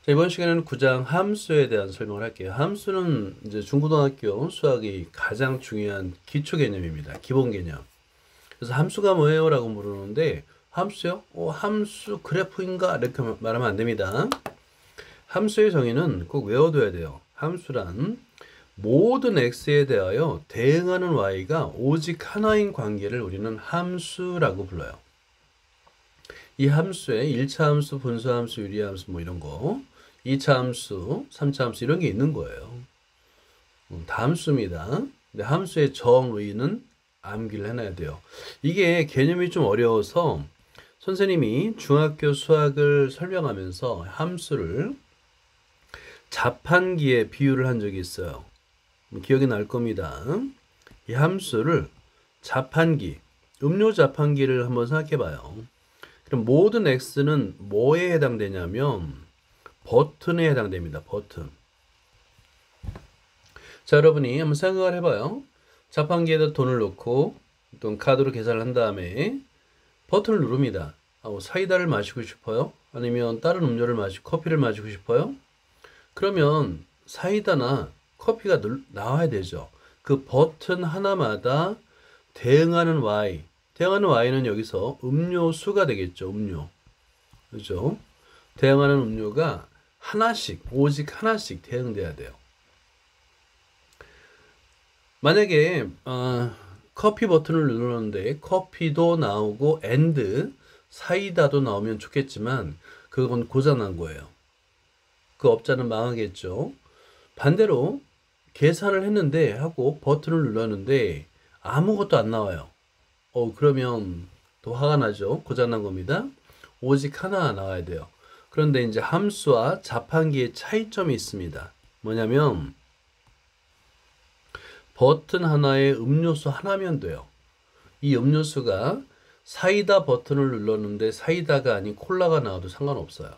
자, 이번 시간에는 9장 함수에 대한 설명을 할게요. 함수는 이제 중고등학교 수학이 가장 중요한 기초 개념입니다. 기본 개념. 그래서 함수가 뭐예요? 라고 물어보는데, 함수요? 함수 그래프인가? 이렇게 말하면 안 됩니다. 함수의 정의는 꼭 외워둬야 돼요. 함수란 모든 x에 대하여 대응하는 y가 오직 하나인 관계를 우리는 함수라고 불러요. 이 함수에 1차 함수, 분수 함수, 유리 함수 뭐 이런 거, 2차 함수, 3차 함수 이런 게 있는 거예요. 다 함수입니다. 근데 함수의 정의는 암기를 해놔야 돼요. 이게 개념이 좀 어려워서 선생님이 중학교 수학을 설명하면서 함수를 자판기에 비유를 한 적이 있어요. 기억이 날 겁니다. 이 함수를 자판기, 음료 자판기를 한번 생각해 봐요. 그럼 모든 x는 뭐에 해당되냐면 버튼에 해당됩니다. 버튼. 자, 여러분이 한번 생각을 해봐요. 자판기에다 돈을 넣고 또 카드로 계산을 한 다음에 버튼을 누릅니다. 사이다를 마시고 싶어요? 아니면 다른 음료를 커피를 마시고 싶어요? 그러면 사이다나 커피가 나와야 되죠. 그 버튼 하나마다 대응하는 y. 대응하는 y는 여기서 음료수가 되겠죠. 음료. 그죠? 대응하는 음료가 하나씩, 오직 하나씩 대응돼야 돼요. 만약에 커피 버튼을 누르는데 커피도 나오고 사이다도 나오면 좋겠지만 그건 고장난 거예요. 그 업자는 망하겠죠. 반대로 계산을 했는데 하고 버튼을 눌렀는데 아무것도 안 나와요. 그러면 더 화가 나죠. 고장난 겁니다. 오직 하나 나와야 돼요. 그런데 이제 함수와 자판기의 차이점이 있습니다. 뭐냐면 버튼 하나에 음료수 하나면 돼요. 이 음료수가 사이다 버튼을 눌렀는데 사이다가 아닌 콜라가 나와도 상관없어요.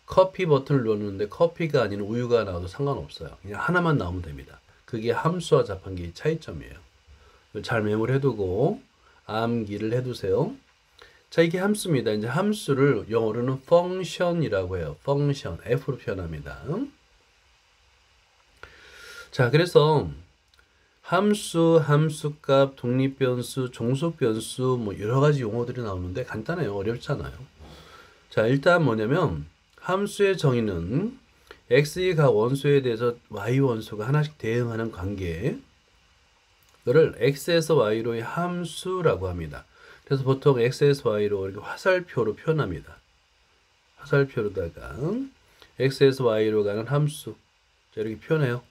커피 버튼을 눌렀는데 커피가 아닌 우유가 나와도 상관없어요. 그냥 하나만 나오면 됩니다. 그게 함수와 자판기의 차이점이에요. 잘 메모해두고 암기를 해두세요. 자, 이게 함수입니다. 이제 함수를 영어로는 function이라고 해요. function, F로 표현합니다. 자, 그래서 함수, 함수값, 독립변수, 종속변수 뭐 여러 가지 용어들이 나오는데 간단해요. 어렵잖아요. 자, 일단 뭐냐면 함수의 정의는 x가 원소에 대해서 y 원소가 하나씩 대응하는 관계 를 x에서 y로의 함수라고 합니다. 그래서 보통 x에서 y로 이렇게 화살표로 표현합니다. 화살표로다가 x에서 y로 가는 함수 이렇게 표현해요.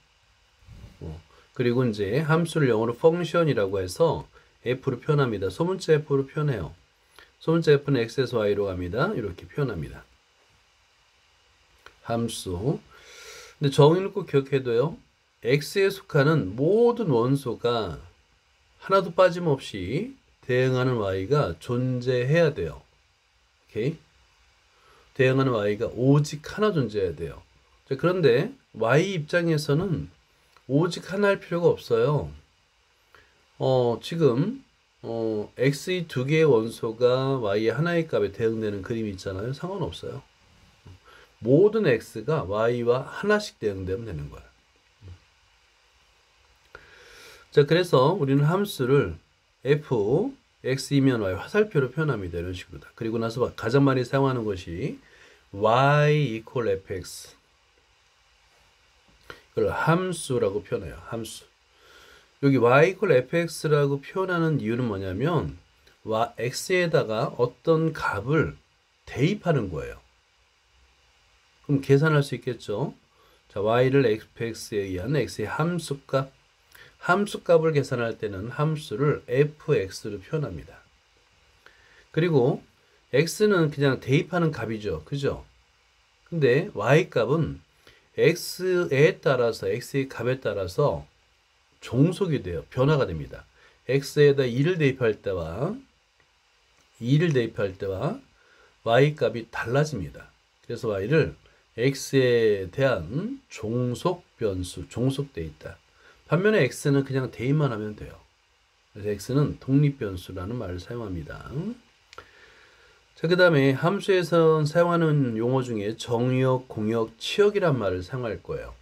그리고 이제 함수를 영어로 function이라고 해서 f로 표현합니다. 소문자 f로 표현해요. 소문자 f는 x에서 y로 갑니다. 이렇게 표현합니다. 함수. 근데 정의는 꼭 기억해둬요. x에 속하는 모든 원소가 하나도 빠짐없이 대응하는 y가 존재해야 돼요. 오케이? 대응하는 y가 오직 하나 존재해야 돼요. 자, 그런데 y 입장에서는 오직 하나 할 필요가 없어요. 지금 x의 두 개의 원소가 y의 하나의 값에 대응되는 그림이 있잖아요. 상관없어요. 모든 x가 y와 하나씩 대응되면 되는 거야. 자, 그래서 우리는 함수를 f, x이면 y 화살표로 표현합니다. 이런 식으로. 그리고 나서 가장 많이 사용하는 것이 y equal fx. 이걸 함수라고 표현해요. 함수. 여기 y equal fx라고 표현하는 이유는 뭐냐면 x에다가 어떤 값을 대입하는 거예요. 그럼 계산할 수 있겠죠. 자, y를 fx에 의한 x의 함수값을 계산할 때는 함수를 fx로 표현합니다. 그리고 x는 그냥 대입하는 값이죠. 그죠? 근데 y값은 x에 따라서 x의 값에 따라서 종속이 돼요. 변화가 됩니다. x에다 2를 대입할 때와 2를 대입할 때와 y값이 달라집니다. 그래서 y를 x에 대한 종속 변수, 종속돼 있다. 반면에 x는 그냥 대입만 하면 돼요. 그래서 x는 독립변수라는 말을 사용합니다. 자, 그 다음에 함수에서 사용하는 용어 중에 정의역, 공역, 치역이란 말을 사용할 거예요.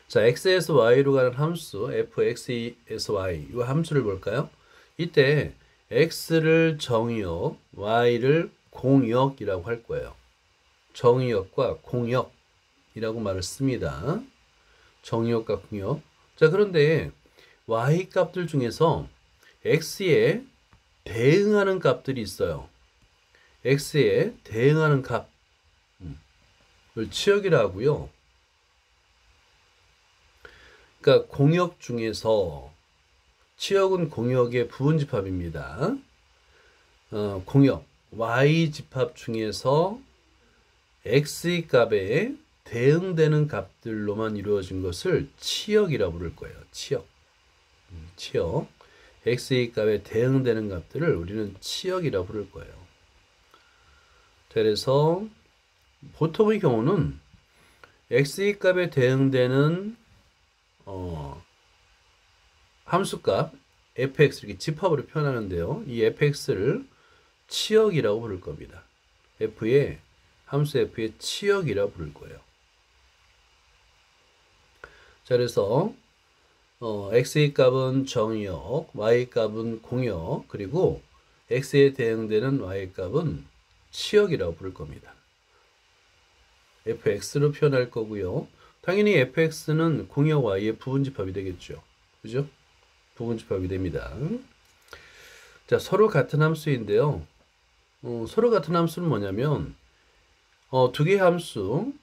자, x에서 y로 가는 함수 fx에서 y 이 함수를 볼까요? 이때 x를 정의역, y를 공역이라고 할 거예요. 정의역과 공역이라고 말을 씁니다. 정의역과 공역. 자, 그런데 y 값들 중에서 x에 대응하는 값들이 있어요. x에 대응하는 값을 치역이라 하고요. 그러니까 공역 중에서 치역은 공역의 부분집합입니다. 공역 y 집합 중에서 x의 값에 대응되는 값들로만 이루어진 것을 치역이라고 부를 거예요. 치역. 치역. x의 값에 대응되는 값들을 우리는 치역이라고 부를 거예요. 그래서 보통의 경우는 x의 값에 대응되는 함수값 fx 이렇게 집합으로 표현하는데요. 이 fx를 치역이라고 부를 겁니다. 함수 f의 치역이라고 부를 거예요. 자, 그래서 x의 값은 정의역, y의 값은 공역, 그리고 x에 대응되는 y의 값은 치역이라고 부를 겁니다. fx로 표현할 거고요. 당연히 fx는 공역 y의 부분집합이 되겠죠. 그죠? 부분집합이 됩니다. 자, 서로 같은 함수인데요. 서로 같은 함수는 뭐냐면 두 개의 함수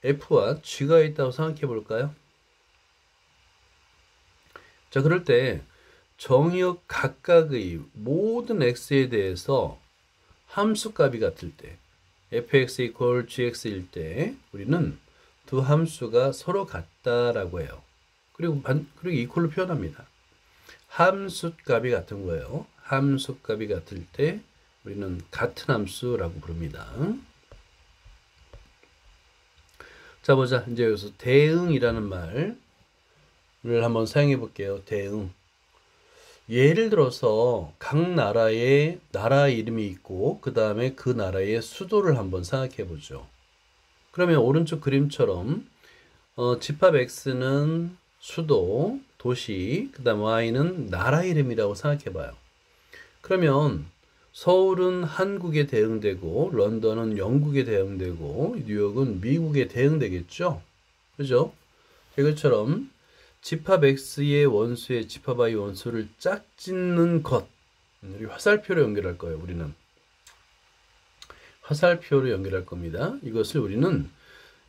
f와 g가 있다고 생각해 볼까요? 자, 그럴 때 정의역 각각의 모든 x에 대해서 함수값이 같을 때 fx equal gx일 때 우리는 두 함수가 서로 같다라고 해요. 그리고 이퀄로 표현합니다. 함수값이 같은 거예요. 함수값이 같을 때 우리는 같은 함수라고 부릅니다. 자, 보자. 이제 여기서 대응이라는 말을 한번 사용해 볼게요. 대응. 예를 들어서 각 나라의 나라 이름이 있고 그 다음에 그 나라의 수도를 한번 생각해 보죠. 그러면 오른쪽 그림처럼 집합 x는 수도, 도시, 그 다음 y는 나라 이름이라고 생각해 봐요. 그러면 서울은 한국에 대응되고 런던은 영국에 대응되고 뉴욕은 미국에 대응되겠죠. 그죠? 이것처럼 집합 x의 원수에 집합 y 원수를 짝짓는 것, 우리 화살표로 연결할 거예요. 우리는 화살표로 연결할 겁니다. 이것을 우리는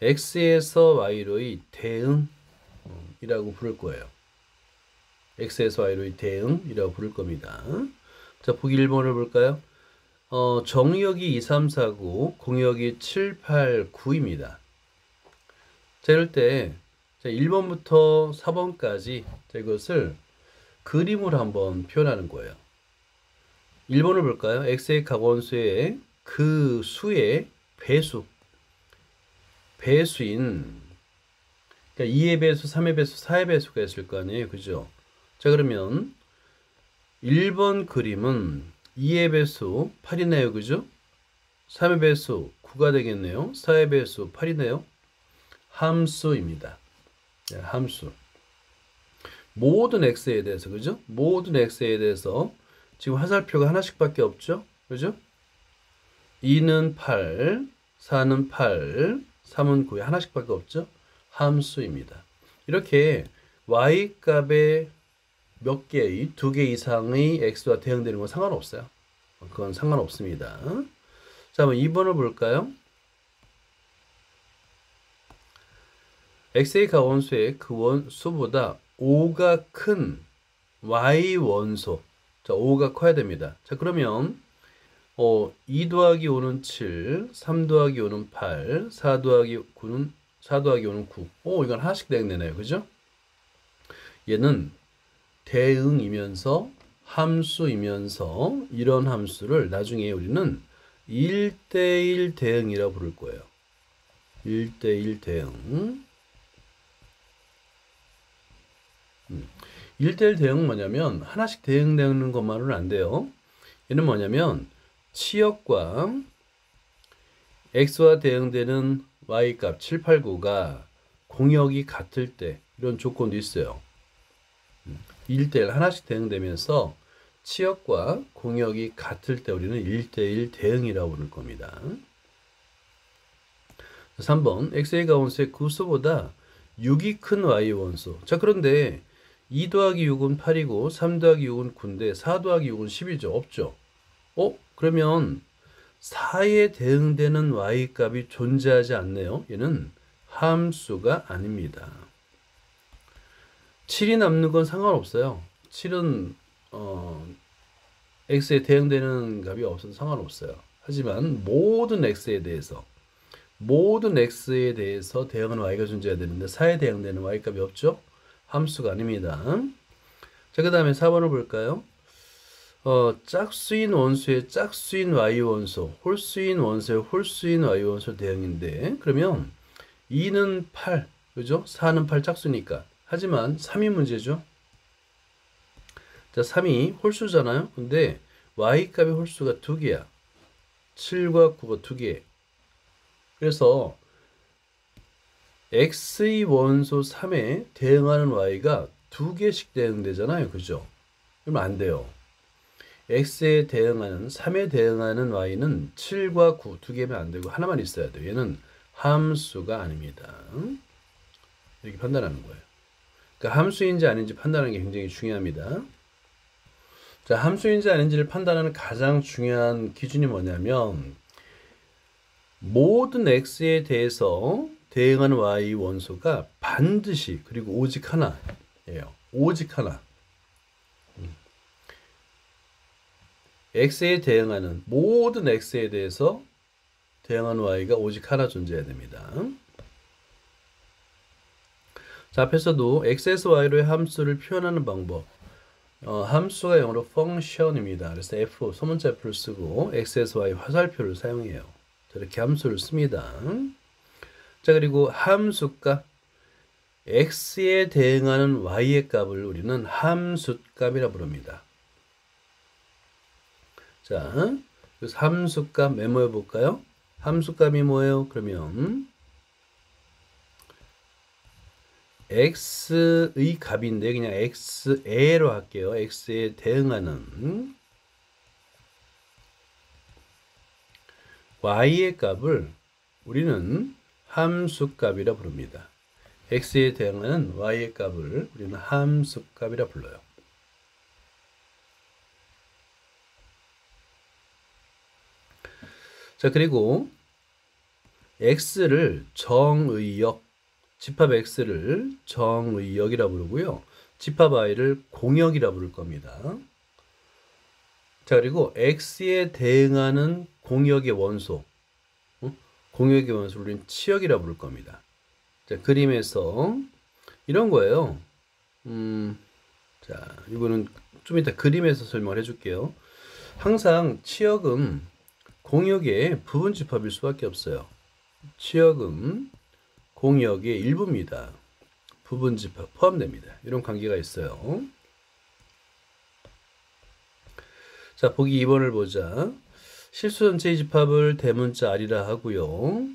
x에서 y로의 대응이라고 부를 거예요. x에서 y로의 대응이라고 부를 겁니다. 자, 보기 1번을 볼까요? 정의역이 2, 3, 4, 9, 공역이 7, 8, 9입니다. 자, 이럴 때 1번부터 4번까지 이것을 그림으로 한번 표현하는 거예요. 1번을 볼까요? x의 각원수의 그 수의 배수인 그러니까 2의 배수, 3의 배수, 4의 배수가 있을 거 아니에요. 그죠? 자, 그러면 1번 그림은 2의 배수 8이네요. 그죠? 3의 배수 9가 되겠네요. 4의 배수 8이네요. 함수입니다. 함수. 모든 x에 대해서, 그죠? 모든 x에 대해서 지금 화살표가 하나씩밖에 없죠? 그죠? 2는 8, 4는 8, 3은 9에 하나씩밖에 없죠? 함수입니다. 이렇게 y 값에 몇 개의, 2개 이상의 x와 대응되는 건 상관없어요. 그건 상관없습니다. 자, 한번 2번을 볼까요? x의 가원수의 그 원수보다 5가 큰 y 원소. 자, 5가 커야 됩니다. 자, 그러면 2 더하기 5는 7, 3 더하기 5는 8, 4 더하기 5는 9. 이건 하나씩 대응되네요. 그죠? 얘는 대응이면서 함수이면서 이런 함수를 나중에 우리는 1대1 대응이라고 부를 거예요. 1대1 대응. 1대1 대응은 뭐냐면 하나씩 대응되는 것만으로는 안 돼요. 얘는 뭐냐면 치역과 x와 대응되는 y값 7, 8, 9가 공역이 같을 때 이런 조건도 있어요. 1대1 하나씩 대응되면서 치역과 공역이 같을 때 우리는 1대1 대응이라고 부를 겁니다. 3번 xa가 원소의 구수보다 6이 큰 y 원소. 자, 그런데 2 더하기 6은 8이고 3 더하기 6은 9인데 4 더하기 6은 10이죠. 없죠. 그러면 4에 대응되는 y값이 존재하지 않네요. 얘는 함수가 아닙니다. 7이 남는 건 상관없어요. 7은 x에 대응되는 값이 없어서 상관없어요. 하지만 모든 x에 대해서 대응하는 y가 존재해야 되는데 4에 대응되는 y값이 없죠? 함수가 아닙니다. 자, 그 다음에 4번을 볼까요? 짝수인 원소의 짝수인 y 원소, 홀수인 원소의 홀수인 y 원소 대응인데, 그러면 2는 8, 그죠? 4는 8 짝수니까. 하지만 3이 문제죠. 자, 3이 홀수잖아요. 근데 y 값의 홀수가 2개야. 7과 9가 2개. 그래서 x의 원소 3에 대응하는 y가 2개씩 대응되잖아요. 그죠? 그러면 안 돼요. x에 대응하는 3에 대응하는 y는 7과 9 2개면 안 되고 하나만 있어야 돼요. 얘는 함수가 아닙니다. 이렇게 판단하는 거예요. 그러니까 함수인지 아닌지 판단하는 게 굉장히 중요합니다. 자, 함수인지 아닌지를 판단하는 가장 중요한 기준이 뭐냐면 모든 x에 대해서 대응하는 y 원소가 반드시 그리고 오직 하나예요. 오직 하나. x에 대응하는 모든 x에 대해서 대응하는 y가 오직 하나 존재해야 됩니다. 자, 앞에서도 x에서 y로의 함수를 표현하는 방법. 함수가 영어로 function입니다. 그래서 f, 소문자 f를 쓰고 x에서 y 화살표를 사용해요. 이렇게 함수를 씁니다. 자, 그리고 함수값 x에 대응하는 y의 값을 우리는 함수값이라 부릅니다. 자, 그래서 함수값 메모해 볼까요? 함수값이 뭐예요? 그러면 x의 값인데 그냥 xa로 할게요. x에 대응하는 y의 값을 우리는 함수값이라 부릅니다. x에 대응하는 y의 값을 우리는 함수값이라 불러요. 자, 그리고 x를 정의역, 집합 x를 정의역이라 부르고요. 집합 y를 공역이라 부를 겁니다. 자, 그리고 x에 대응하는 공역의 원소, 공역의 원소를 우리는 치역이라 부를 겁니다. 자, 그림에서 이런 거예요. 자, 이거는 좀 이따 그림에서 설명을 해줄게요. 항상 치역은 공역의 부분 집합일 수밖에 없어요. 치역은 공역의 일부입니다. 부분 집합 포함됩니다. 이런 관계가 있어요. 자, 보기 2번을 보자. 실수 전체의 집합을 대문자 R이라 하고요.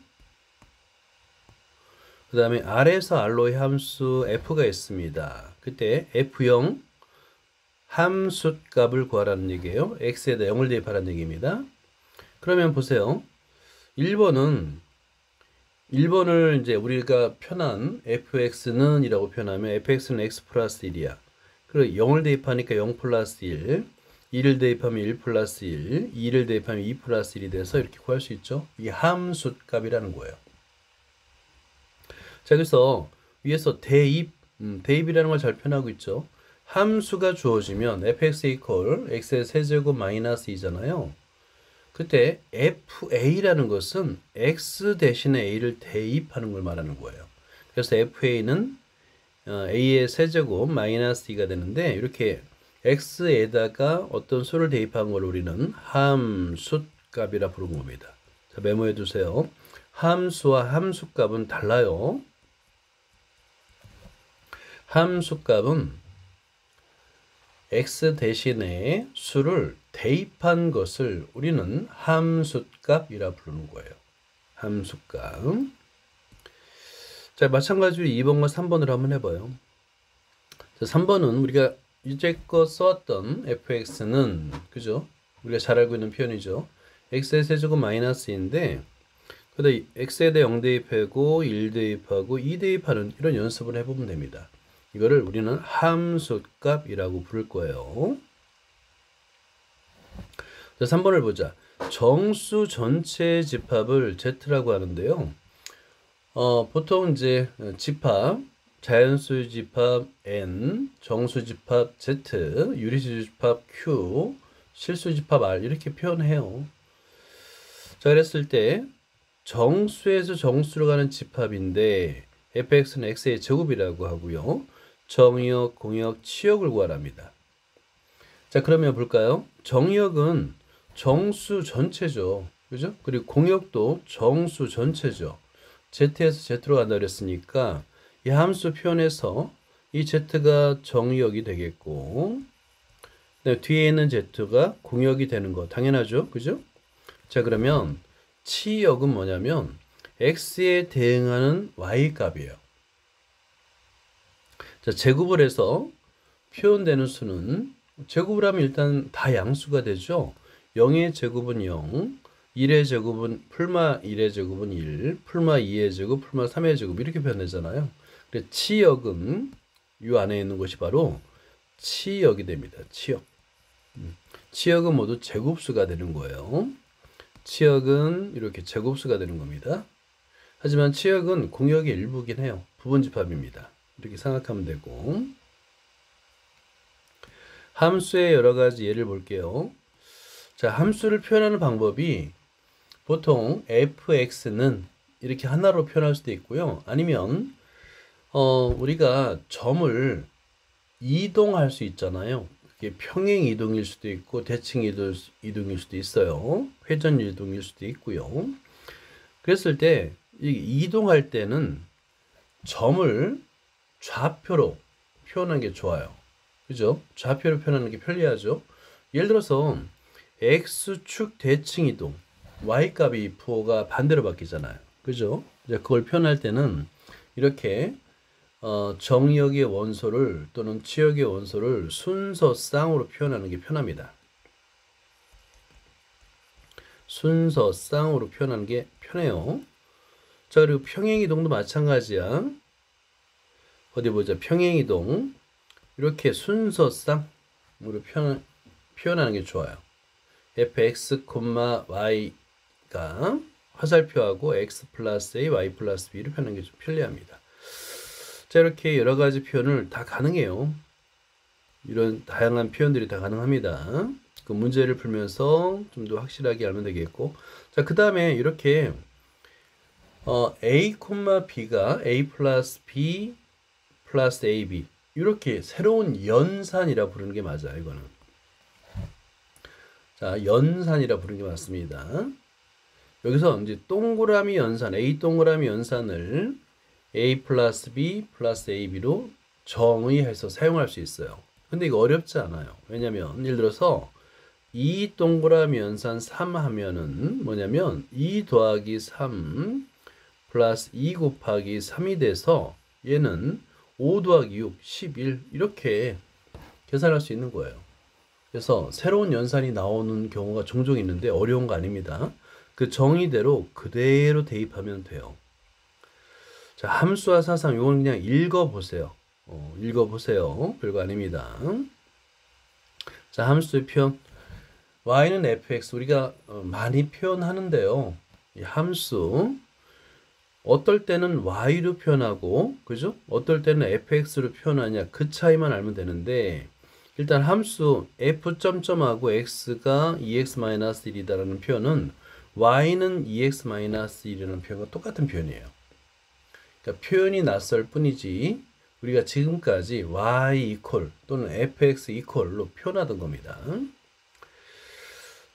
그 다음에 R에서 R로의 함수 F가 있습니다. 그때 F0 함수값을 구하라는 얘기예요. X에다 0을 대입하라는 얘기입니다. 그러면 보세요. 1번을 이제 우리가 표현한 fx는 이라고 표현하면 fx는 x 플러스 1이야. 그리고 0을 대입하니까 0 플러스 1, 2를 대입하면 1 플러스 1, 2를 대입하면 2 플러스 1이 돼서 이렇게 구할 수 있죠. 이게 함수값이라는 거예요. 자, 그래서 위에서 대입이라는 걸 잘 표현하고 있죠. 함수가 주어지면 fx 이퀄 x의 세제곱 마이너스 2잖아요. 그때 fa라는 것은 x 대신에 a를 대입하는 걸 말하는 거예요. 그래서 fa는 a의 세제곱 마이너스 2가 되는데 이렇게 x에다가 어떤 수를 대입한 걸 우리는 함수값이라 부르는 겁니다. 자, 메모해 두세요. 함수와 함수값은 달라요. 함수값은 x 대신에 수를 대입한 것을 우리는 함수값이라 부르는 거예요. 함수값. 자, 마찬가지로 2번과 3번으로 한번 해봐요. 자, 3번은 우리가 이제껏 써왔던 fx는, 그죠? 우리가 잘 알고 있는 표현이죠. x의 세제곱 마이너스인데, 그다 x에 대해 0 대입하고 1 대입하고 2 대입하는 이런 연습을 해보면 됩니다. 이거를 우리는 함수값이라고 부를 거예요. 자, 3번을 보자. 정수 전체의 집합을 Z라고 하는데요. 보통 이제 집합, 자연수 집합 N, 정수 집합 Z, 유리수 집합 Q, 실수 집합 R 이렇게 표현해요. 자, 그랬을 때 정수에서 정수로 가는 집합인데 fx는 x의 제곱이라고 하고요. 정의역, 공역, 치역을 구하랍니다. 자, 그러면 볼까요? 정의역은 정수 전체죠. 그죠? 그리고 공역도 정수 전체죠. z에서 z로 간다 그랬으니까 이 함수 표현에서 이 z가 정의역이 되겠고, 네, 뒤에 있는 z가 공역이 되는 거 당연하죠. 그죠? 자, 그러면 치역은 뭐냐면 x에 대응하는 y 값이에요. 자, 제곱을 해서 표현되는 수는, 제곱을 하면 일단 다 양수가 되죠. 0의 제곱은 0, 1의 제곱은 풀마 1의 제곱은 1, 풀마 2의 제곱, 풀마 3의 제곱 이렇게 표현되잖아요. 그래서 치역은 이 안에 있는 것이 바로 치역이 됩니다. 치역. 치역은 모두 제곱수가 되는 거예요. 치역은 이렇게 제곱수가 되는 겁니다. 하지만 치역은 공역의 일부긴 해요. 부분집합입니다. 이렇게 생각하면 되고, 함수의 여러 가지 예를 볼게요. 자, 함수를 표현하는 방법이 보통 fx는 이렇게 하나로 표현할 수도 있고요. 아니면 우리가 점을 이동할 수 있잖아요. 그게 평행 이동일 수도 있고 대칭 이동일 수도 있어요. 회전 이동일 수도 있고요. 그랬을 때 이동할 때는 점을 좌표로 표현하는 게 좋아요. 그죠? 좌표로 표현하는 게 편리하죠. 예를 들어서 x축 대칭 이동, y값이 부호가 반대로 바뀌잖아요. 그죠? 이제 그걸 표현할 때는 이렇게 정역의 원소를 또는 치역의 원소를 순서쌍으로 표현하는 게 편합니다. 순서쌍으로 표현하는 게 편해요. 자, 그리고 평행이동도 마찬가지야. 어디 보자. 평행이동 이렇게 순서쌍으로 표현하는 게 좋아요. fx, y가 화살표하고 x 플러스 a, y 플러스 b를 표현하는 게 좀 편리합니다. 자, 이렇게 여러 가지 표현을 다 가능해요. 이런 다양한 표현들이 다 가능합니다. 그 문제를 풀면서 좀 더 확실하게 알면 되겠고, 자, 그 다음에 이렇게 a, b가 a 플러스 b 플러스 ab 이렇게 새로운 연산이라 부르는 게 맞아요. 이거는 자, 연산이라 부르는 게 맞습니다. 여기서 이제 동그라미 연산, a 동그라미 연산을 a 플러스 b 플러스 ab로 정의해서 사용할 수 있어요. 근데 이거 어렵지 않아요. 왜냐면 예를 들어서 2 동그라미 연산 3 하면은 뭐냐면 2 더하기 3 플러스 2 곱하기 3이 돼서 얘는 5 더하기 6, 11 이렇게 계산할 수 있는 거예요. 그래서 새로운 연산이 나오는 경우가 종종 있는데 어려운 거 아닙니다. 그 정의대로 그대로 대입하면 돼요. 자, 함수와 사상 이건 그냥 읽어보세요. 읽어보세요. 별거 아닙니다. 자, 함수의 표현. y는 fx 우리가 많이 표현하는데요. 이 함수 어떨 때는 y로 표현하고, 그죠? 어떨 때는 fx로 표현하냐 그 차이만 알면 되는데, 일단 함수 f.하고 x가 2x-1이다라는 표현은 y는 2x-1이라는 표현과 똑같은 표현이에요. 그러니까 표현이 낯설 뿐이지 우리가 지금까지 y 이퀄 또는 fx 이퀄로 표현하던 겁니다.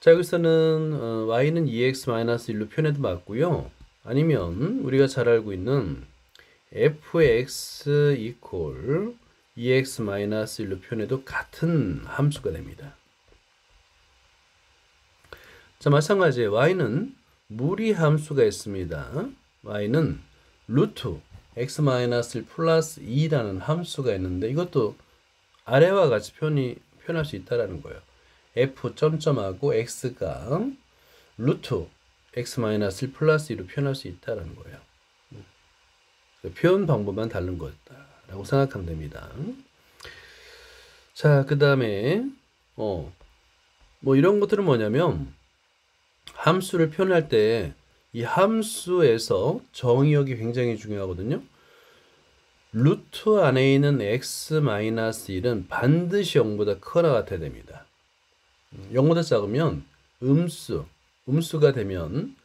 자, 여기서는 y는 2x-1로 표현해도 맞고요. 아니면 우리가 잘 알고 있는 fx 이퀄 2x-1로 표현해도 같은 함수가 됩니다. 자, 마찬가지에 y는 무리 함수가 있습니다. y는 루트 x-1 플러스 2라는 함수가 있는데 이것도 아래와 같이 표현할 수 있다라는 거예요. f 점점하고 x가 루트 x-1 플러스 2로 표현할 수 있다라는 거예요. 표현 방법만 다른 거다라고 생각하면 됩니다. 자, 그 다음에 뭐 이런 것들은 뭐냐면 함수를 표현할 때 이 함수에서 정의역이 굉장히 중요하거든요. 루트 안에 있는 x-1은 반드시 0보다 크거나 같아야 됩니다. 0보다 작으면 음수가 되면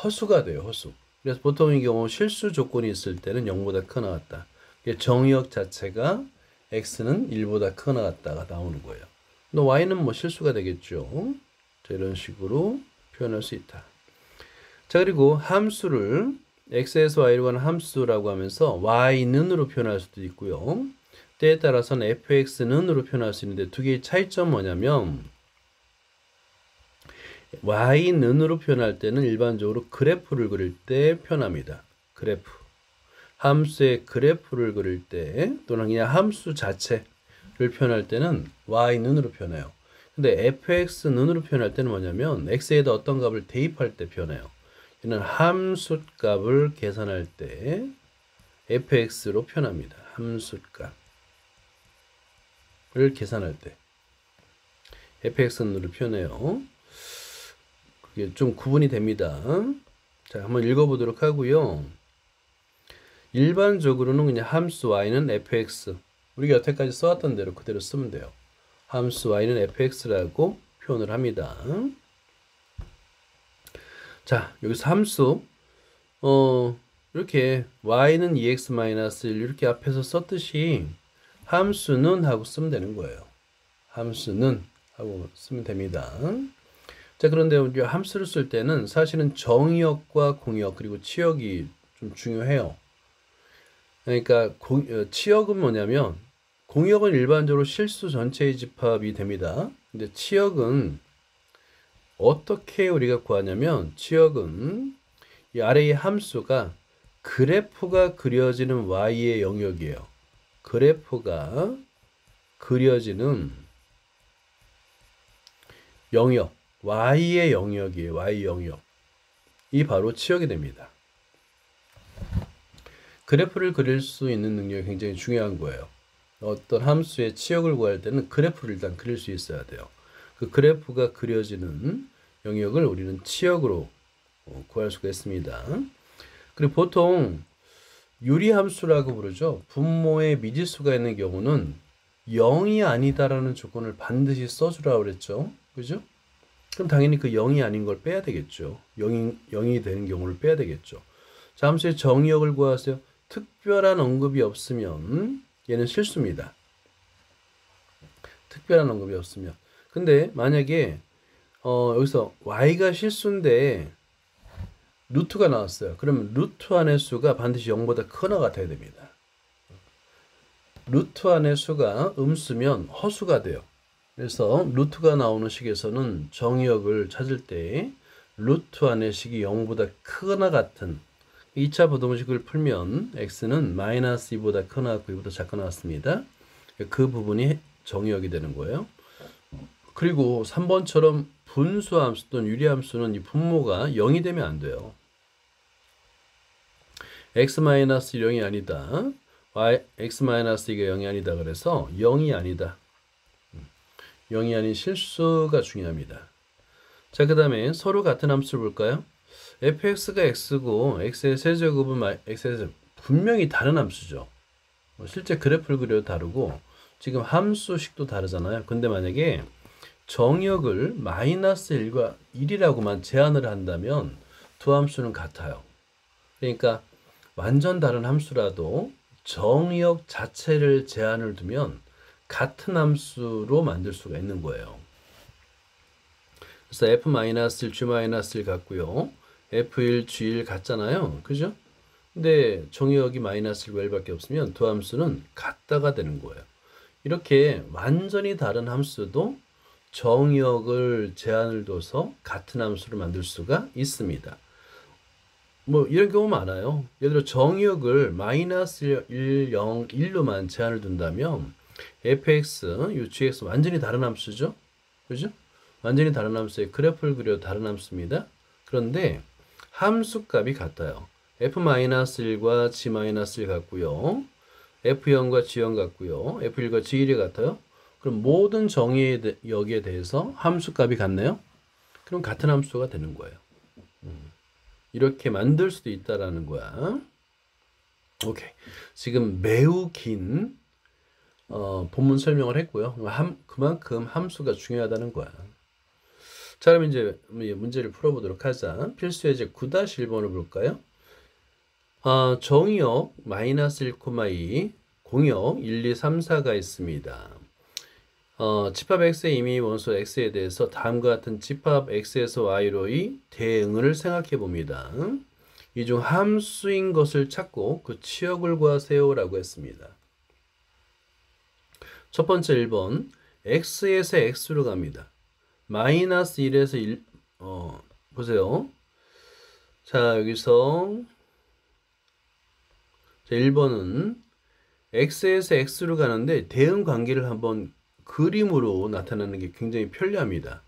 허수가 돼요. 허수. 그래서 보통의 경우 실수 조건이 있을 때는 0보다 크거나 같다. 정의역 자체가 x는 1보다 크거나 같다가 나오는 거예요. 근데 y는 뭐 실수가 되겠죠. 자, 이런 식으로 표현할 수 있다. 자, 그리고 함수를 x에서 y로 가는 함수라고 하면서 y는으로 표현할 수도 있고요. 때에 따라서는 fx는으로 표현할 수 있는데 두 개의 차이점은 뭐냐면 y는으로 표현할 때는 일반적으로 그래프를 그릴 때 표현합니다. 그래프. 함수의 그래프를 그릴 때 또는 그냥 함수 자체를 표현할 때는 y는으로 표현해요. 근데 fx는으로 표현할 때는 뭐냐면 x에다 어떤 값을 대입할 때 표현해요. 이는 함수 값을 계산할 때 fx로 표현합니다. 함수 값을 계산할 때 fx는으로 표현해요. 그게 좀 구분이 됩니다. 자, 한번 읽어보도록 하고요. 일반적으로는 그냥 함수 y는 fx, 우리가 여태까지 써왔던 대로 그대로 쓰면 돼요. 함수 y는 fx라고 표현을 합니다. 자, 여기서 함수 이렇게 y는 2x-1 이렇게 앞에서 썼듯이 함수는 하고 쓰면 되는 거예요. 함수는 하고 쓰면 됩니다. 자, 그런데 우리 함수를 쓸 때는 사실은 정의역과 공역 그리고 치역이 좀 중요해요. 그러니까 치역은 뭐냐면 공역은 일반적으로 실수 전체의 집합이 됩니다. 근데 치역은 어떻게 우리가 구하냐면 치역은 이 아래의 함수가 그래프가 그려지는 y의 영역이에요. 그래프가 그려지는 영역, y의 영역이에요. y 영역. 이 바로 치역이 됩니다. 그래프를 그릴 수 있는 능력이 굉장히 중요한 거예요. 어떤 함수의 치역을 구할 때는 그래프를 일단 그릴 수 있어야 돼요. 그 그래프가 그려지는 영역을 우리는 치역으로 구할 수가 있습니다. 그리고 보통 유리함수라고 부르죠. 분모에 미지수가 있는 경우는 0이 아니다라는 조건을 반드시 써주라고 그랬죠. 그죠? 그럼 당연히 그 0이 아닌 걸 빼야 되겠죠. 0이 되는 경우를 빼야 되겠죠. 자, 함수의 정의역을 구하세요. 특별한 언급이 없으면 얘는 실수입니다. 특별한 언급이 없으면. 근데 만약에 여기서 y가 실수인데 루트가 나왔어요. 그러면 루트 안의 수가 반드시 0보다 크거나 같아야 됩니다. 루트 안의 수가 음수면 허수가 돼요. 그래서 루트가 나오는 식에서는 정의역을 찾을 때 루트 안의 식이 0보다 크거나 같은 2차 부동식을 풀면 x는 마이너스 2보다 크거나 같고 2보다 작거나 같습니다. 그 부분이 정의역이 되는 거예요. 그리고 3번처럼 분수함수 또는 유리함수는 이 분모가 0이 되면 안 돼요. x-0이 아니다. x-2가 0이 아니다. 그래서 0이 아니다. 0이 아닌 실수가 중요합니다. 자, 그 다음에 서로 같은 함수를 볼까요? fx가 x고 x의 세제곱은 x의 세제곱. 분명히 다른 함수죠. 실제 그래프를 그려도 다르고 지금 함수식도 다르잖아요. 근데 만약에 정역을 마이너스 1과 1이라고만 제한을 한다면 두 함수는 같아요. 그러니까 완전 다른 함수라도 정역 자체를 제한을 두면 같은 함수로 만들 수가 있는 거예요. 그래서 f-1, g-1 같고요. f1, g1 같잖아요. 그죠? 근데 정역이 마이너스 1과 1밖에 없으면 두 함수는 같다가 되는 거예요. 이렇게 완전히 다른 함수도 정의역을 제한을 둬서 같은 함수를 만들 수가 있습니다. 뭐 이런 경우 많아요. 예를 들어 정의역을 마이너스 1, 0, 1로만 제한을 둔다면 fx, gx 완전히 다른 함수죠. 그죠? 완전히 다른 함수의 그래프를 그려 다른 함수입니다. 그런데 함수값이 같아요. f-1과 g-1 같고요. f0과 g0 같고요. f1과 g1이 같아요. 그럼 모든 정의역에 대해서 함수값이 같네요. 그럼 같은 함수가 되는 거예요. 이렇게 만들 수도 있다라는 거야. 오케이. 지금 매우 긴 본문 설명을 했고요. 그만큼 함수가 중요하다는 거야. 자, 그럼 이제 문제를 풀어보도록 하자. 필수 예제 9-1번을 볼까요? 정의역 마이너스 1,2, 공역 1, 2, 3, 4가 있습니다. 집합 x의 임의 원소 x에 대해서 다음과 같은 집합 x에서 y로의 대응을 생각해 봅니다. 이 중 함수인 것을 찾고 그 치역을 구하세요 라고 했습니다. 첫 번째 1번 x에서 x로 갑니다. 마이너스 1에서 1 보세요. 자, 여기서 자, 1번은 x에서 x로 가는데 대응 관계를 한번 그림으로 나타내는 게 굉장히 편리합니다.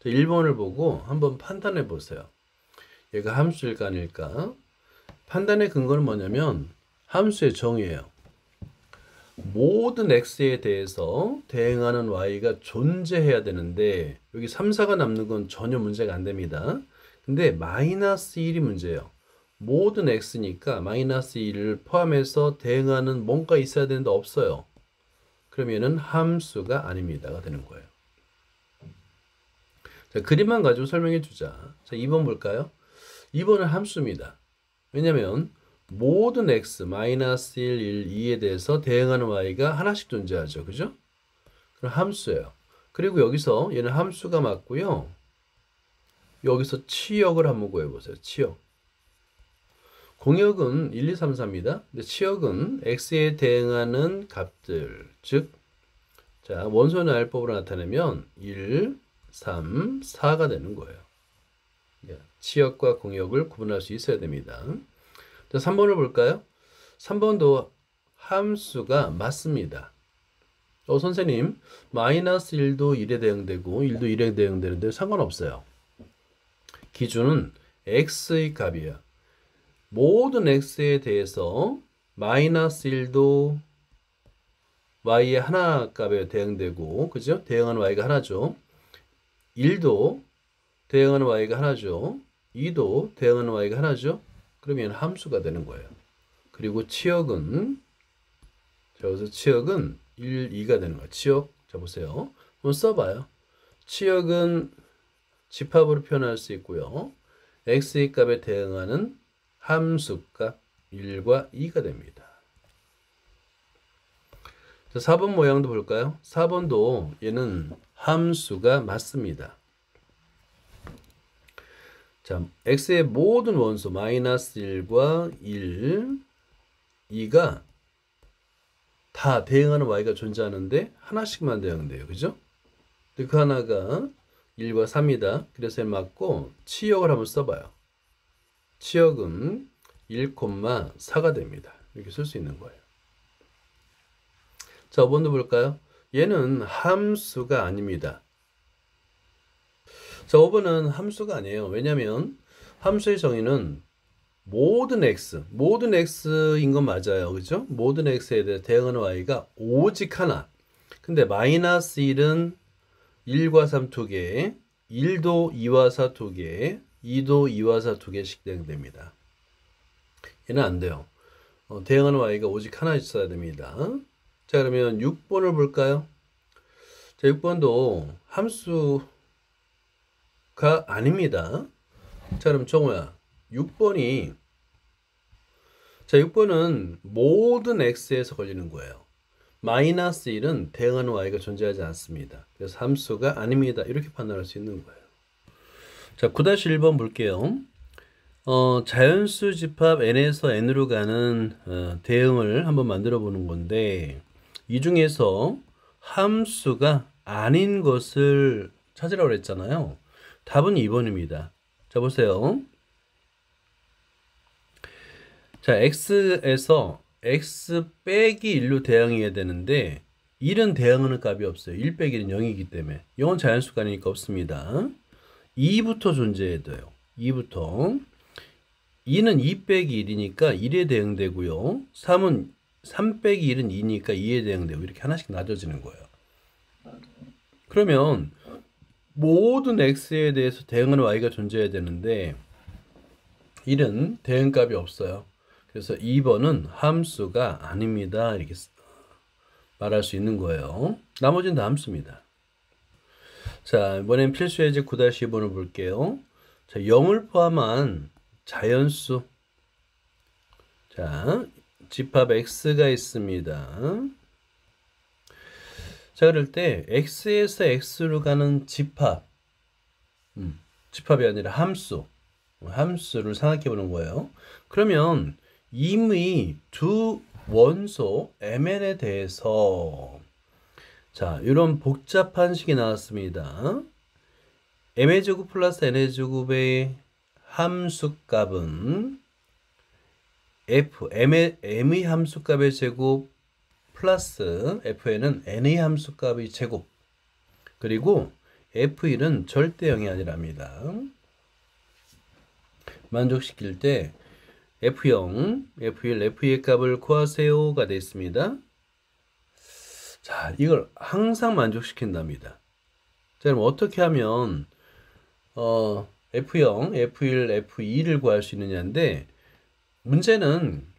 1번을 보고 한번 판단해 보세요. 얘가 함수일까 아닐까? 판단의 근거는 뭐냐면 함수의 정의예요. 모든 x에 대해서 대응하는 y가 존재해야 되는데 여기 3, 4가 남는 건 전혀 문제가 안 됩니다. 근데 마이너스 1이 문제예요. 모든 x니까 마이너스 1을 포함해서 대응하는 뭔가 있어야 되는데 없어요. 그러면은 함수가 아닙니다가 되는 거예요. 자, 그림만 가지고 설명해 주자. 자, 2번 볼까요? 2번은 함수입니다. 왜냐면 모든 x, 마이너스 1, 1, 2에 대해서 대응하는 y가 하나씩 존재하죠. 그죠? 그럼 함수예요. 그리고 여기서 얘는 함수가 맞고요. 여기서 치역을 한번 구해보세요. 치역. 공역은 1, 2, 3, 4입니다. 근데 치역은 x에 대응하는 값들, 즉, 자, 원소의 알법으로 나타내면 1, 3, 4가 되는 거예요. 치역과 공역을 구분할 수 있어야 됩니다. 자, 3번을 볼까요? 3번도 함수가 맞습니다. 선생님, 마이너스 1도 1에 대응되고 1도 1에 대응되는데 상관없어요. 기준은 x의 값이에요. 모든 x에 대해서 마이너스 1도 y의 하나 값에 대응되고, 그죠? 대응하는 y가 하나죠. 1도 대응하는 y가 하나죠. 2도 대응하는 y가 하나죠. 그러면 함수가 되는 거예요. 그리고 치역은, 자, 여기서 치역은 1, 2가 되는 거예요. 치역, 자, 보세요. 한번 써봐요. 치역은 집합으로 표현할 수 있고요. x의 값에 대응하는 함수값 1과 2가 됩니다. 자, 4번 모양도 볼까요? 4번도 얘는 함수가 맞습니다. 자, x의 모든 원소 마이너스 1과 1, 2가 다 대응하는 y가 존재하는데 하나씩만 대응돼요. 그죠? 근데 그 하나가 1과 3이다. 그래서 맞고 치역을 한번 써봐요. 치역은 1,4가 됩니다. 이렇게 쓸 수 있는 거예요. 자, 5번도 볼까요? 얘는 함수가 아닙니다. 자, 5번은 함수가 아니에요. 왜냐하면 함수의 정의는 모든 x인 건 맞아요. 그죠? 모든 x에 대해 대응하는 y가 오직 하나. 근데 마이너스 1은 1과 3 2개, 1도 2와 4 2개, 2도 2와 4 2개씩 대응됩니다. 얘는 안 돼요. 대응하는 y가 오직 하나 있어야 됩니다. 자, 그러면 6번을 볼까요? 자, 6번도 함수가 아닙니다. 자, 그럼 정우야, 6번이, 자, 6번은 모든 x에서 걸리는 거예요. 마이너스 1은 대응하는 y가 존재하지 않습니다. 그래서 함수가 아닙니다. 이렇게 판단할 수 있는 거예요. 자, 9-1번 볼게요. 자연수 집합 n에서 n으로 가는 대응을 한번 만들어 보는 건데 이 중에서 함수가 아닌 것을 찾으라고 했잖아요. 답은 2번입니다. 자, 보세요. 자, x에서 x 빼기 1로 대항해야 되는데 1은 대항하는 값이 없어요. 1 빼기 1은 0이기 때문에. 0은 자연수가 아니니까 없습니다. 2부터 존재해야 돼요. 2부터. 2는 2 빼기 1이니까 1에 대응되고요. 3은 3 빼기 1은 2니까 2에 대응되고 이렇게 하나씩 나눠지는 거예요. 그러면 모든 x에 대해서 대응하는 y가 존재해야 되는데 1은 대응값이 없어요. 그래서 2번은 함수가 아닙니다. 이렇게 말할 수 있는 거예요. 나머지는 다 함수입니다. 자, 이번엔 필수 예제 9-2번을 볼게요. 자, 0을 포함한 자연수. 자, 집합 x가 있습니다. 자, 그럴 때 x에서 x로 가는 집합, 집합이 아니라 함수를 생각해 보는 거예요. 그러면 임의 두 원소 mn에 대해서 자, 이런 복잡한 식이 나왔습니다. m의 제곱 플러스 n의 제곱의 함수값은 m의 함수값의 제곱 플러스 fn은 n의 함수값의 제곱, 그리고 f1은 절대 0이 아니랍니다. 만족시킬 때 f0, f1, f2의 값을 구하세요가 되어 있습니다. 자, 이걸 항상 만족시킨답니다. 자, 그럼 어떻게 하면 f0, f1, f2를 구할 수 있느냐인데, 문제는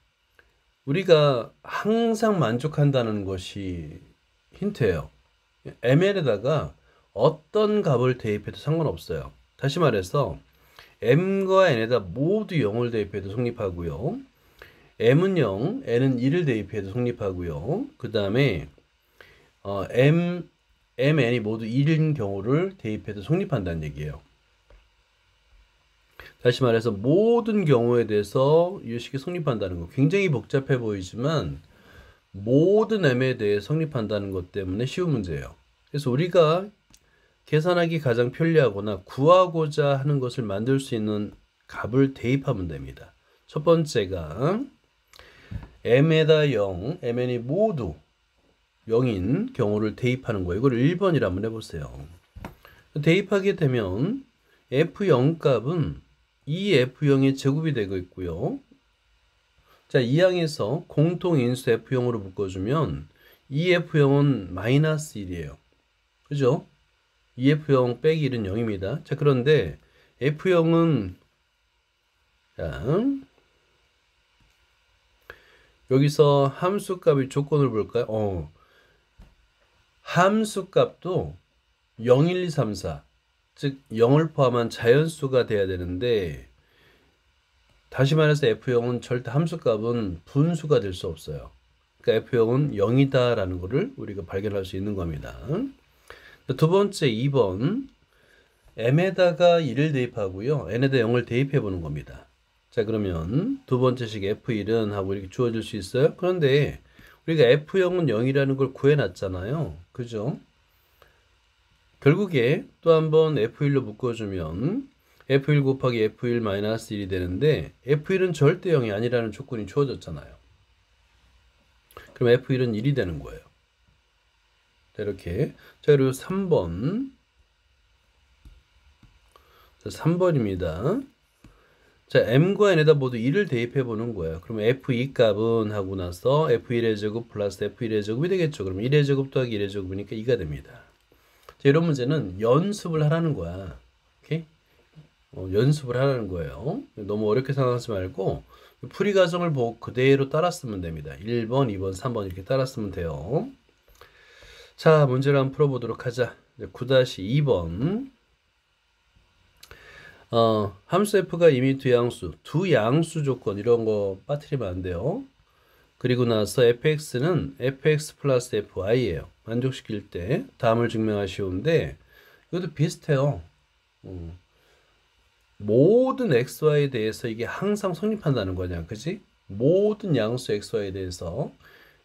우리가 항상 만족한다는 것이 힌트예요. mn에다가 어떤 값을 대입해도 상관없어요. 다시 말해서 m과 n에다 모두 0을 대입해도 성립하고요. m은 0, n은 1을 대입해도 성립하고요. 그 다음에 mn이 모두 1인 경우를 대입해도 성립한다는 얘기예요. 다시 말해서 모든 경우에 대해서 이 식이 성립한다는 거, 굉장히 복잡해 보이지만 모든 m에 대해 성립한다는 것 때문에 쉬운 문제예요. 그래서 우리가 계산하기 가장 편리하거나 구하고자 하는 것을 만들 수 있는 값을 대입하면 됩니다. 첫 번째가 m에다 0, mn이 모두 0인 경우를 대입하는 거예요. 이걸 1번이라 한번 해보세요. 대입하게 되면 f0 값은 2f0의 제곱이 되고 있고요. 자, 이 항에서 공통인수 f0으로 묶어주면 2f0은 마이너스 1이에요. 그죠? 2f0 빼기 1은 0입니다. 자, 그런데 f0은 자, 여기서 함수값의 조건을 볼까요? 함수값도 0, 1, 2, 3, 4, 즉 0을 포함한 자연수가 돼야 되는데, 다시 말해서 f0은 절대 함수값은 분수가 될 수 없어요. 그러니까 f0은 0이다 라는 것을 우리가 발견할 수 있는 겁니다. 두 번째 2번, m에다가 1을 대입하고요, n에다 0을 대입해 보는 겁니다. 자, 그러면 두 번째 식 f1은 하고 이렇게 주어질 수 있어요. 그런데 우리가 f0은 0이라는 걸 구해놨잖아요. 그죠? 결국에 또 한번 f1로 묶어주면 f1 곱하기 f1 마이너스 1이 되는데, f1은 절대 0이 아니라는 조건이 주어졌잖아요. 그럼 f1은 1이 되는 거예요. 자, 이렇게. 자, 그리고 3번. 자, 3번입니다. 자, m과 n에다 모두 1을 대입해 보는 거예요. 그러면 f2 값은 하고 나서 f1의 제곱 플러스 f1의 제곱이 되겠죠. 그럼 1의 제곱 더하기 1의 제곱이니까 2가 됩니다. 자, 이런 문제는 연습을 하라는 거야. 오케이? 연습을 하라는 거예요. 너무 어렵게 생각하지 말고 풀이 과정을 보고 그대로 따라 쓰면 됩니다. 1번, 2번, 3번 이렇게 따라 쓰면 돼요. 자, 문제를 한번 풀어보도록 하자. 9-2번. 함수 f가 이미 두 양수 조건 이런 거 빠뜨리면 안 돼요. 그리고 나서 fx는 fx 플러스 fy예요. 만족시킬 때 다음을 증명하시오인데, 이것도 비슷해요. 모든 xy에 대해서 이게 항상 성립한다는 거냐, 그지? 모든 양수 xy에 대해서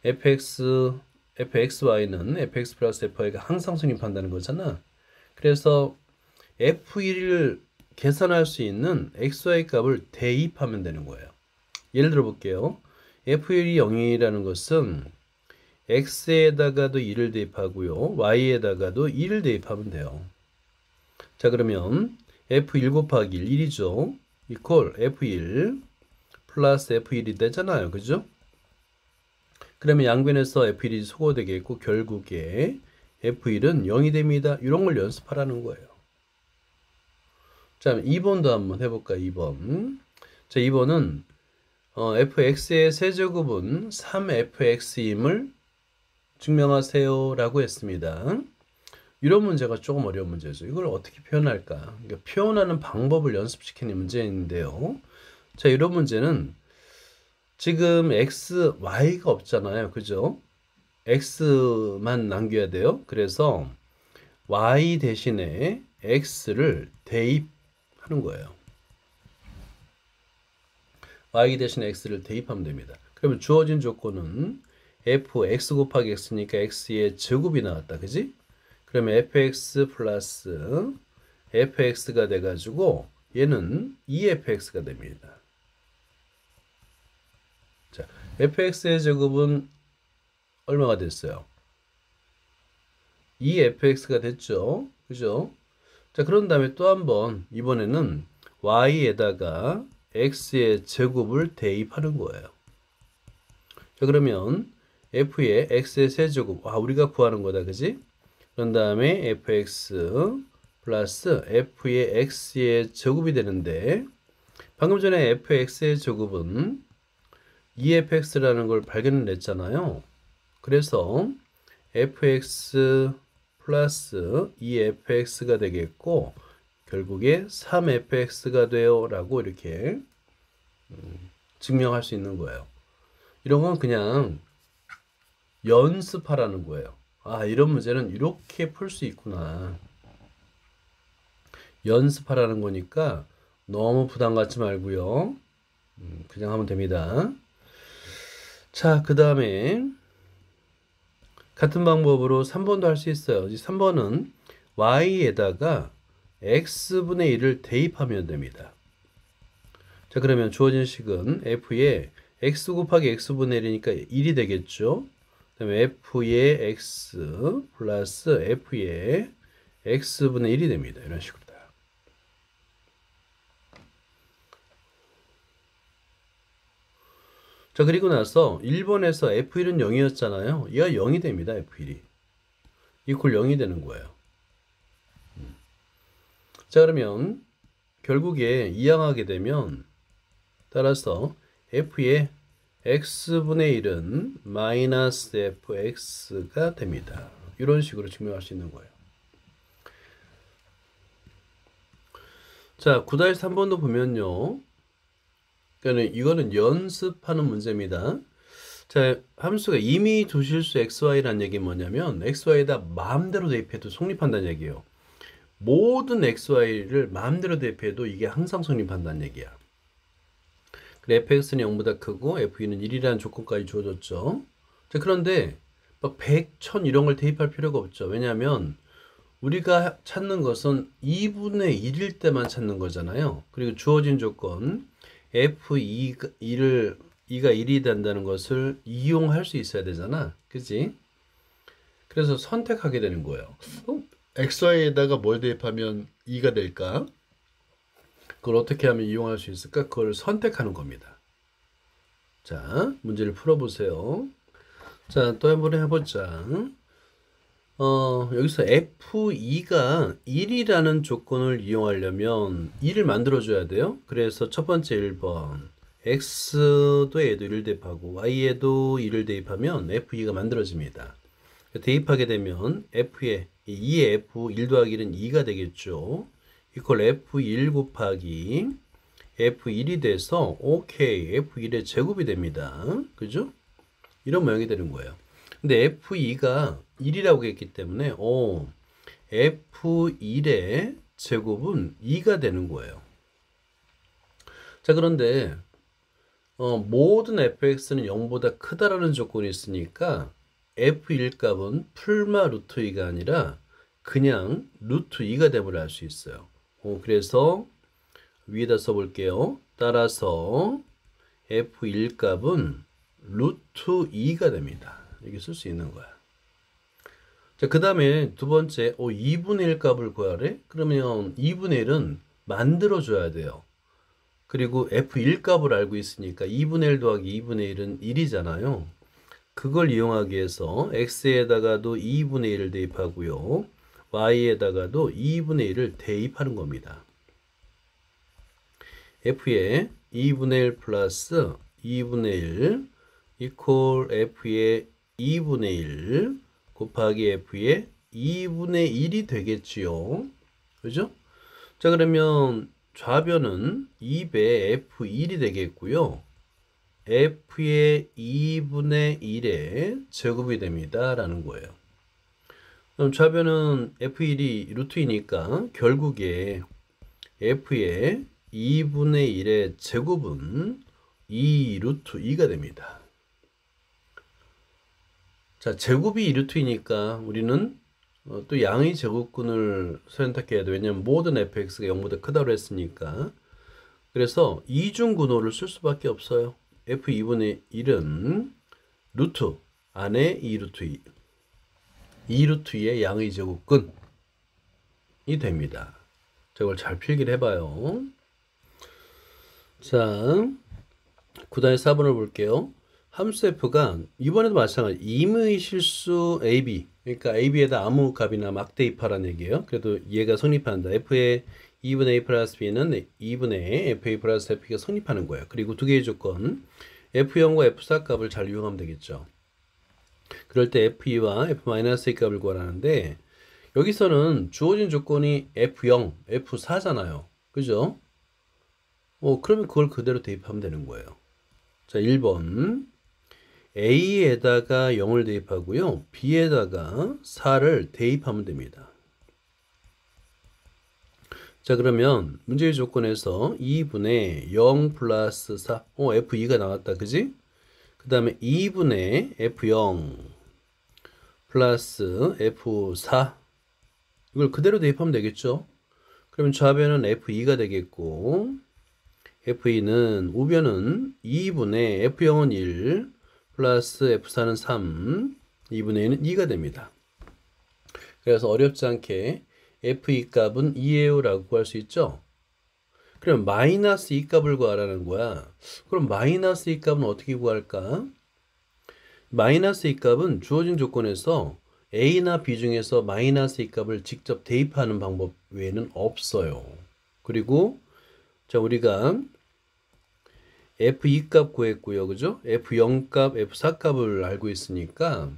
fx, fxy는 fx 플러스 fy가 항상 성립한다는 거잖아. 그래서 f1을 계산할 수 있는 xy 값을 대입하면 되는 거예요. 예를 들어 볼게요. f1이 0이라는 것은 x에다가도 2를 대입하고요. y에다가도 2를 대입하면 돼요. 자, 그러면 f1 곱하기 1, 1이죠. 이퀄 f1 플러스 f1이 되잖아요. 그죠? 그러면 양변에서 f1이 소거되겠고 결국에 f1은 0이 됩니다. 이런 걸 연습하라는 거예요. 자, 2번도 한번 해볼까? 2번. 자, 2번은 fx의 세제곱은 3fx임을 증명하세요 라고 했습니다. 이런 문제가 조금 어려운 문제죠. 이걸 어떻게 표현할까? 그러니까 표현하는 방법을 연습시키는 문제인데요. 자, 이런 문제는 지금 x, y가 없잖아요. 그죠? x만 남겨야 돼요. 그래서 y 대신에 x를 대입하는 거예요. y 대신에 x를 대입하면 됩니다. 그러면 주어진 조건은 fx 곱하기 x니까 x의 제곱이 나왔다. 그지? 그러면 fx 플러스 fx가 돼가지고 얘는 2fx가 됩니다. 자, fx의 제곱은 얼마가 됐어요? 2fx가 됐죠. 그죠? 자, 그런 다음에 또 한번 이번에는 y에다가 x의 제곱을 대입하는 거예요. 자, 그러면 f의 x의 세제곱, 우리가 구하는 거다. 그지? 그런 다음에 fx 플러스 f의 x의 제곱이 되는데 방금 전에 fx의 제곱은 2fx라는 걸 발견했잖아요. 그래서 fx 플러스 2fx가 되겠고 결국에 3fx가 돼요 라고 이렇게 증명할 수 있는 거예요. 이런 건 그냥 연습하라는 거예요. 이런 문제는 이렇게 풀 수 있구나. 연습하라는 거니까 너무 부담 갖지 말고요. 그냥 하면 됩니다. 자, 그 다음에 같은 방법으로 3번도 할 수 있어요. 3번은 y에다가 x분의 1을 대입하면 됩니다. 자, 그러면 주어진 식은 f의 x 곱하기 x분의 1이니까 1이 되겠죠. 그 다음에 f의 x 플러스 f의 x분의 1이 됩니다. 이런 식으로. 자, 그리고 나서 1번에서 f1은 0이었잖아요. 얘가 0이 됩니다. f1이. 이퀄 0이 되는 거예요. 자, 그러면 결국에 이항하게 되면 따라서 f의 x분의 1은 마이너스 fx가 됩니다. 이런 식으로 증명할 수 있는 거예요. 자, 9-3번도 보면요. 그러니까 이거는 연습하는 문제입니다. 자, 함수가 이미 두실수 xy라는 얘기는 뭐냐면 xy에다 마음대로 대입해도 성립한다는 얘기예요. 모든 xy를 마음대로 대입해도 이게 항상 성립한다는 얘기야. 그래, fx는 0보다 크고 f2는 1이라는 조건까지 주어졌죠. 자, 그런데 막 100, 1000 이런 걸 대입할 필요가 없죠. 왜냐하면 우리가 찾는 것은 2분의 1일 때만 찾는 거잖아요. 그리고 주어진 조건 f2가 1이 된다는 것을 이용할 수 있어야 되잖아. 그치? 그래서 선택하게 되는 거예요. xy에다가 뭘 대입하면 2가 될까? 그걸 어떻게 하면 이용할 수 있을까? 그걸 선택하는 겁니다. 자, 문제를 풀어보세요. 자, 또 한번 해보자. 여기서 f2가 1이라는 조건을 이용하려면 2를 만들어줘야 돼요. 그래서 첫 번째 1번 x도 얘도 1을 대입하고 y에도 2를 대입하면 f2가 만들어집니다. 대입하게 되면 f의 2의 f 1 더하기 1은 2가 되겠죠. 이퀄 f1 곱하기 f1이 돼서 오케이 f1의 제곱이 됩니다. 그죠? 이런 모양이 되는 거예요. 근데 f2가 1이라고 했기 때문에 f1의 제곱은 2가 되는 거예요. 자, 그런데 모든 fx는 0보다 크다라는 조건이 있으니까 F1 값은 풀마 루트 2가 아니라 그냥 루트 2가 됨을 알 수 있어요. 그래서 위에다 써볼게요. 따라서 F1 값은 루트 2가 됩니다. 이렇게 쓸 수 있는 거야. 자, 그 다음에 두 번째, 2분의 1 값을 구하래? 그러면 2분의 1은 만들어줘야 돼요. 그리고 F1 값을 알고 있으니까 2분의 1 더하기 2분의 1은 1이잖아요. 그걸 이용하기 위해서 X에다가도 2분의 1을 대입하고요. Y에다가도 2분의 1을 대입하는 겁니다. F에 2분의 1 플러스 2분의 1 이퀄 F의 2분의 1 곱하기 F의 2분의 1이 되겠지요. 그죠? 자, 그러면 좌변은 2배 F1이 되겠고요. F의 2분의 1의 제곱이 됩니다. 라는 거예요. 그럼 좌변은 F1이 루트이니까 결국에 F의 2분의 1의 제곱은 2 루트 2가 됩니다. 자, 제곱이 2루트이니까 우리는 또 양의 제곱근을 선택해야 돼. 왜냐면 모든 fx가 0보다 크다고 했으니까. 그래서 이중근호를 쓸 수밖에 없어요. f2분의 1은 루트 안에 2루트 2. 2루트 2의 양의 제곱근이 됩니다. 자, 이걸 잘 필기를 해봐요. 자, 그 다음에 4번을 볼게요. 함수 f가 이번에도 마찬가지 임의 실수 AB, 그러니까 AB에다 아무 값이나 막 대입하라는 얘기예요. 그래도 얘가 성립한다. F의 2분의 A 플러스 B는 2분의 FA 플러스 FP가 성립하는 거예요. 그리고 두 개의 조건 F0과 F4 값을 잘 이용하면 되겠죠. 그럴 때 F2와 F-A 값을 구하라는데 여기서는 주어진 조건이 F0, F4잖아요. 그죠? 그러면 그걸 그대로 대입하면 되는 거예요. 자, 1번 A에다가 0을 대입하고요. B에다가 4를 대입하면 됩니다. 자, 그러면 문제의 조건에서 2분의 0 플러스 4, F2가 나왔다. 그지? 그 다음에 2분의 F0 플러스 F4 이걸 그대로 대입하면 되겠죠? 그러면 좌변은 F2가 되겠고 F2는 우변은 2분의 F0은 1 플러스 F4는 3 2분의 1은 2가 됩니다. 그래서 어렵지 않게 F2 값은 2예요 라고 구할 수 있죠. 그럼 마이너스 2 값을 구하라는 거야. 그럼 마이너스 2 값은 어떻게 구할까? 마이너스 2 값은 주어진 조건에서 A나 B 중에서 마이너스 2 값을 직접 대입하는 방법 외에는 없어요. 그리고 자, 우리가 F2 값 구했고요. 그죠? F0 값, F4 값을 알고 있으니까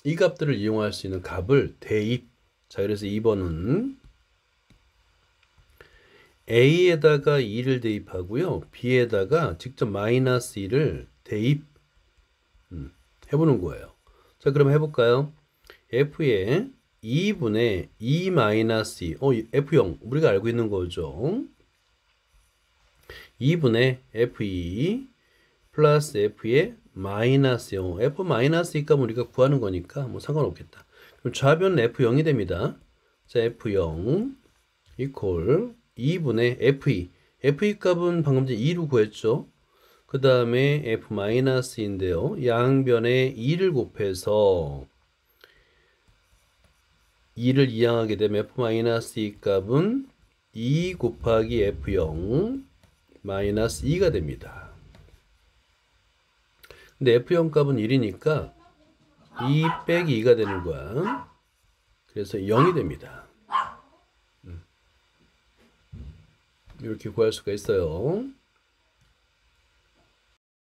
이 값들을 이용할 수 있는 값을 대입. 자, 그래서 2번은 A에다가 2를 대입하고요. B에다가 직접 마이너스 2를 대입 해보는 거예요. 자, 그럼 해볼까요? F에 2분의 2 마이너스 2. F0 우리가 알고 있는 거죠. 2분의 F2 플러스 F의 마이너스 0. F 마이너스 2 값은 우리가 구하는 거니까 뭐 상관없겠다. 그럼 좌변은 F0이 됩니다. 자, F0 이퀄 2분의 F2. F2 값은 방금 전에 2로 구했죠. 그 다음에 F 마이너스인데요. 양변에 2를 곱해서 2를 이항하게 되면 F 마이너스 2 값은 2 곱하기 F0 마이너스 2가 됩니다. 근데 F0 값은 1이니까 2 빼기 2가 되는 거야. 그래서 0이 됩니다. 이렇게 구할 수가 있어요.